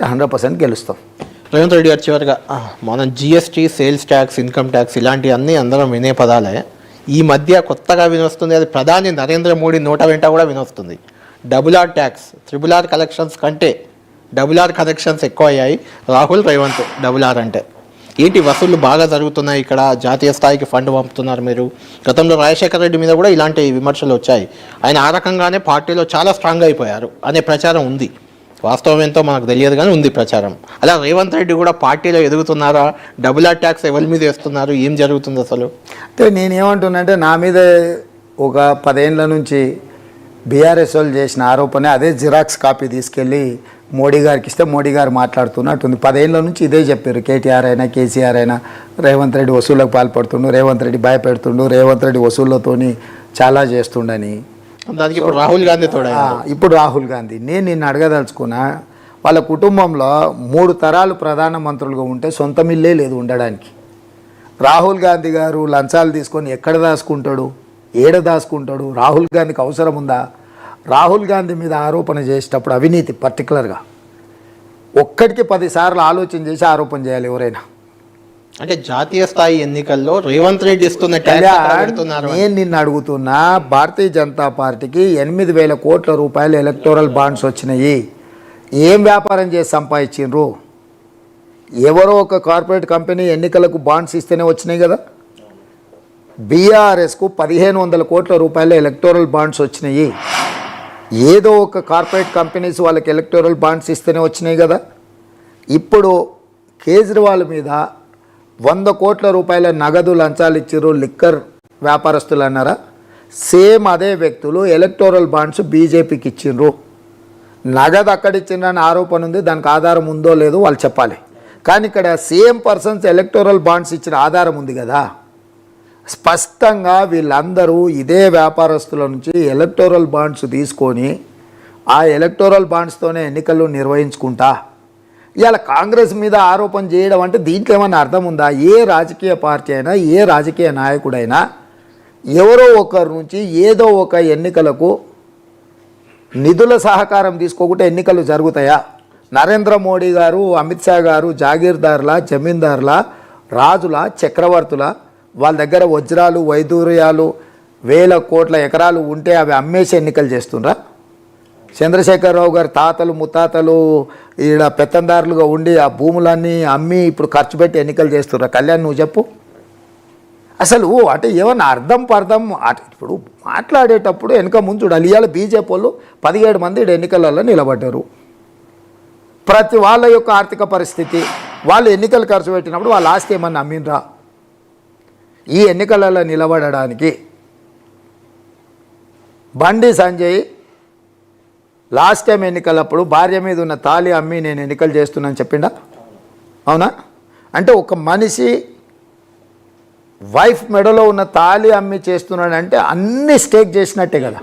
100% గెలుస్తాం. రేవంత్ రెడ్డి గారు చివరిగా మనం GST, sales tax, income tax ఇలాంటివన్నీ అందరం వినే పదాలే. ఈ మధ్య కొత్తగా వినొస్తుంది, అది ప్రధాని నరేంద్ర మోడీ నోట వెంట కూడా వినొస్తుంది. RRR ట్యాక్స్, RRR కలెక్షన్స్ కంటే RRR కలెక్షన్స్ ఎక్కువ అయ్యాయి. రాహుల్, రేవంత్ RRR అంటే ఏంటి? వసూళ్లు బాగా జరుగుతున్నాయి, ఇక్కడ జాతీయ స్థాయికి ఫండ్ పంపుతున్నారు మీరు. గతంలో రాజశేఖర రెడ్డి మీద కూడా ఇలాంటి విమర్శలు వచ్చాయి. ఆయన ఆ రకంగానే పార్టీలో చాలా స్ట్రాంగ్ అయిపోయారు అనే ప్రచారం ఉంది. వాస్తవం ఎంతో మనకు తెలియదు కానీ ఉంది ప్రచారం. అలా రేవంత్ రెడ్డి కూడా పార్టీలో ఎదుగుతున్నారా? RRR ట్యాక్స్ ఎవరి మీద వేస్తున్నారు? ఏం జరుగుతుంది అసలు? అంటే నేనేమంటున్నానంటే, నా మీద ఒక 10 ఏళ్ళ నుంచి బీఆర్ఎస్ వాళ్ళు చేసిన ఆరోపణ, అదే జిరాక్స్ కాపీ తీసుకెళ్ళి మోడీ గారికి ఇస్తే మోడీ గారు మాట్లాడుతున్నట్టుంది. 10 ఏళ్ళ నుంచి ఇదే చెప్పారు. కేటీఆర్ అయినా, కేసీఆర్ అయినా రేవంత్ రెడ్డి వసూళ్ళకు పాల్పడుతుండు, రేవంత్ రెడ్డి భయపెడుతుండు, రేవంత్ రెడ్డి వసూళ్ళతోని చాలా చేస్తుండని. దానికి ఇప్పుడు రాహుల్ గాంధీ ఇప్పుడు రాహుల్ గాంధీ నేను నిన్ను అడగదలుచుకున్నా, వాళ్ళ కుటుంబంలో 3 తరాలు ప్రధానమంత్రులుగా ఉంటే సొంత మిల్లే లేదు ఉండడానికి. రాహుల్ గాంధీ గారు లంచాలు తీసుకొని ఎక్కడ దాచుకుంటాడు, ఏడ దాచుకుంటాడు? రాహుల్ గాంధీకి అవసరం ఉందా? రాహుల్ గాంధీ మీద ఆరోపణ చేసేటప్పుడు అవినీతి పర్టికులర్గా ఒక్కడికి 10 సార్లు ఆలోచన చేసి ఆరోపణ చేయాలి ఎవరైనా. అంటే జాతీయ స్థాయి ఎన్నికల్లో రేవంత్ రెడ్డి ఇస్తున్న నేను నిన్ను అడుగుతున్నా, భారతీయ జనతా పార్టీకి 8,000 కోట్ల రూపాయలు ఎలక్టోరల్ బాండ్స్ వచ్చినాయి. ఏం వ్యాపారం చేసి సంపాదించిండ్రు? ఎవరో ఒక కార్పొరేట్ కంపెనీ ఎన్నికలకు బాండ్స్ ఇస్తేనే వచ్చినాయి కదా. బీఆర్ఎస్కు 1,500 కోట్ల రూపాయల ఎలక్టోరల్ బాండ్స్ వచ్చినాయి. ఏదో ఒక కార్పొరేట్ కంపెనీస్ వాళ్ళకి ఎలక్టోరల్ బాండ్స్ ఇస్తేనే వచ్చినాయి కదా. ఇప్పుడు కేజ్రీవాల్ మీద 100 కోట్ల రూపాయల నగదు లంచాలు ఇచ్చిర్రు లిక్కర్ వ్యాపారస్తులు అన్నారా? సేమ్ అదే వ్యక్తులు ఎలక్టోరల్ బాండ్స్ బీజేపీకి ఇచ్చిండ్రు. నగదు అక్కడ ఇచ్చిండ్రని ఆరోపణ ఉంది, దానికి ఆధారం ఉందో లేదో వాళ్ళు చెప్పాలి. కానీ ఇక్కడ సేమ్ పర్సన్స్ ఎలక్టోరల్ బాండ్స్ ఇచ్చిన ఆధారం ఉంది కదా. స్పష్టంగా వీళ్ళందరూ ఇదే వ్యాపారస్తుల నుంచి ఎలక్టోరల్ బాండ్స్ తీసుకొని ఆ ఎలక్టోరల్ బాండ్స్తోనే ఎన్నికలు నిర్వహించుకుంటా ఇవాళ కాంగ్రెస్ మీద ఆరోపణ చేయడం అంటే దీంట్లో ఏమన్నా అర్థం ఉందా? ఏ రాజకీయ పార్టీ అయినా, ఏ రాజకీయ నాయకుడైనా ఎవరో ఒకరి నుంచి ఏదో ఒక ఎన్నికలకు నిధుల సహకారం తీసుకోకుండా ఎన్నికలు జరుగుతాయా? నరేంద్ర మోడీ గారు, అమిత్ షా గారు జాగీర్దార్ల, జమీందార్ల, రాజుల, చక్రవర్తుల వాళ్ళ దగ్గర వజ్రాలు, వైదూర్యాలు, 1000 కోట్ల ఎకరాలు ఉంటే అవి అమ్మేసి ఎన్నికలు చేస్తుండ్రా? చంద్రశేఖరరావు గారు తాతలు ముత్తాతలు ఈడ పెత్తందారులుగా ఉండి ఆ భూములన్నీ అమ్మి ఇప్పుడు ఖర్చు పెట్టి ఎన్నికలు చేస్తుర్రా? కళ్యాణ్ నువ్వు చెప్పు అసలు. అంటే ఏమన్నా అర్థం పర్థం ఇప్పుడు మాట్లాడేటప్పుడు వెనక ముందు చూడాలి. ఇవాళ బీజేపీ వాళ్ళు 17 మంది ఎన్నికలలో నిలబడ్డారు. ప్రతి వాళ్ళ యొక్క ఆర్థిక పరిస్థితి, వాళ్ళు ఎన్నికలు ఖర్చు పెట్టినప్పుడు వాళ్ళ ఆస్తి ఏమన్నా అమ్మినరా? ఈ ఎన్నికలలో నిలబడడానికి బండి సంజయ్ లాస్ట్ టైం ఎన్నికలప్పుడు భార్య మీద ఉన్న తాళి అమ్మి నేను ఎన్నికలు చేస్తున్నాను చెప్పిండా? అవునా? అంటే ఒక మనిషి వైఫ్ మెడలో ఉన్న తాళి అమ్మి చేస్తున్నాడంటే అన్ని స్టేక్ చేసినట్టే కదా,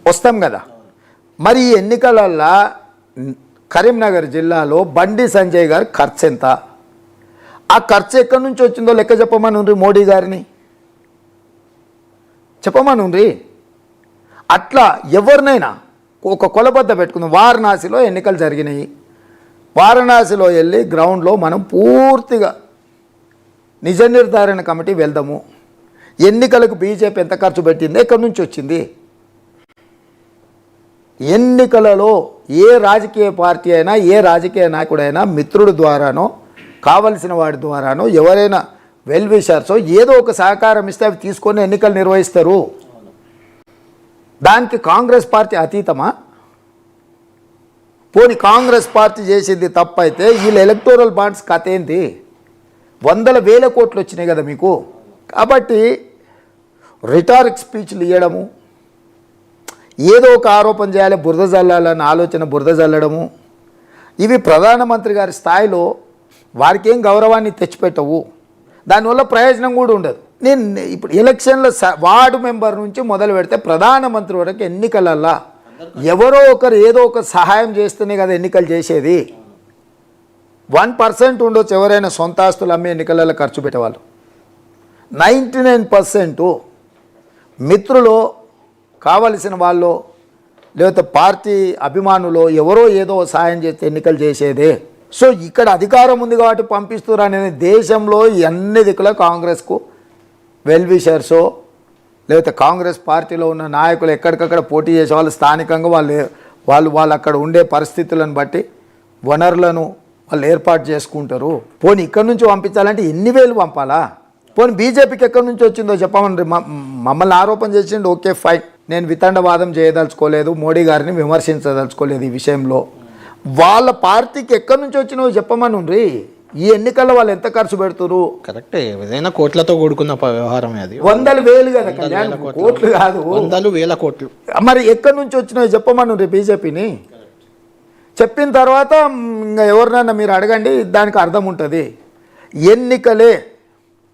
వస్తాం కదా. మరి ఈ ఎన్నికలల్లో కరీంనగర్ జిల్లాలో బండి సంజయ్ గారి ఖర్చు ఎంత? ఆ ఖర్చు ఎక్కడి నుంచి వచ్చిందో లెక్క చెప్పమనుండ్రి మోడీ గారిని, చెప్పమనుండ్రి. అట్లా ఎవరినైనా ఒక కొలబద్ద పెట్టుకుందాం. వారణాసిలో ఎన్నికలు జరిగినాయి. వారణాసిలో వెళ్ళి గ్రౌండ్లో మనం పూర్తిగా నిజ నిర్ధారణ కమిటీ వెళ్దాము. ఎన్నికలకు బీజేపీ ఎంత ఖర్చు పెట్టింది, ఎక్కడి నుంచి వచ్చింది? ఎన్నికలలో ఏ రాజకీయ పార్టీ అయినా, ఏ రాజకీయ నాయకుడైనా మిత్రుడి ద్వారానో, కావలసిన వాడి ద్వారానో, ఎవరైనా వెల్ విషర్సో ఏదో ఒక సహకారం ఇస్తే అవి తీసుకొని ఎన్నికలు నిర్వహిస్తారు. దానికి కాంగ్రెస్ పార్టీ అతీతమా? పోనీ కాంగ్రెస్ పార్టీ చేసింది తప్పైతే వీళ్ళ ఎలక్టోరల్ బాండ్స్ కథ ఏంటి? 100,000 కోట్లు వచ్చినాయి కదా మీకు. కాబట్టి రిటారిక్ స్పీచ్లు ఇవ్వడము, ఏదో ఒక ఆరోపణ చేయాలి, బురద జల్లాలన్న ఆలోచన బురద జల్లడము, ఇవి ప్రధానమంత్రి గారి స్థాయిలో వారికి ఏం గౌరవాన్ని తెచ్చిపెట్టవు. దానివల్ల ప్రయోజనం కూడా ఉండదు. నేను ఇప్పుడు ఎలక్షన్ల వార్డు మెంబర్ నుంచి మొదలు పెడితే ప్రధానమంత్రి వరకు ఎన్నికలల్లా ఎవరో ఒకరు ఏదో ఒక సహాయం చేస్తేనే కదా ఎన్నికలు చేసేది. 1% ఉండొచ్చు ఎవరైనా సొంత ఆస్తులు అమ్మే ఎన్నికలలో ఖర్చు పెట్టేవాళ్ళు. 99% మిత్రులు, కావలసిన వాళ్ళు, లేకపోతే పార్టీ అభిమానులు ఎవరో ఏదో సాయం చేస్తే ఎన్నికలు చేసేదే. సో ఇక్కడ అధికారం ఉంది కాబట్టి పంపిస్తున్నారు అనేది దేశంలో అన్ని దిక్కుల కాంగ్రెస్కు వెల్ విషర్సో లేకపోతే కాంగ్రెస్ పార్టీలో ఉన్న నాయకులు ఎక్కడికక్కడ పోటీ చేసే వాళ్ళు స్థానికంగా వాళ్ళు అక్కడ ఉండే పరిస్థితులను బట్టి వనరులను వాళ్ళు ఏర్పాటు చేసుకుంటారు. పోనీ ఇక్కడ నుంచి పంపించాలంటే ఎన్ని వేలు పంపాలా? పోనీ బీజేపీకి ఎక్కడి నుంచి వచ్చిందో చెప్పమండి. మమ్మల్ని ఆరోపణ చేసిండు, ఓకే ఫైన్, నేను వితండవాదం చేయదలుచుకోలేదు, మోడీ గారిని విమర్శించదలుచుకోలేదు ఈ విషయంలో. వాళ్ళ పార్టీకి ఎక్కడి నుంచి వచ్చినో చెప్పమని ఉండ్రి. ఈ ఎన్నికల్లో వాళ్ళు ఎంత ఖర్చు పెడుతురు? కరెక్టే, ఏదైనా కోట్లతో కూడుకున్న వ్యవహారం అది. వందల వేలు కదా కళ్యాణ్, కోట్లు కాదు, వందలు వేల కోట్లు. మరి ఎక్కడి నుంచి వచ్చినాయో చెప్పమని ఉండ్రి బీజేపీని. చెప్పిన తర్వాత ఇంకా ఎవరినైనా మీరు అడగండి, దానికి అర్థం ఉంటుంది. ఎన్నికలే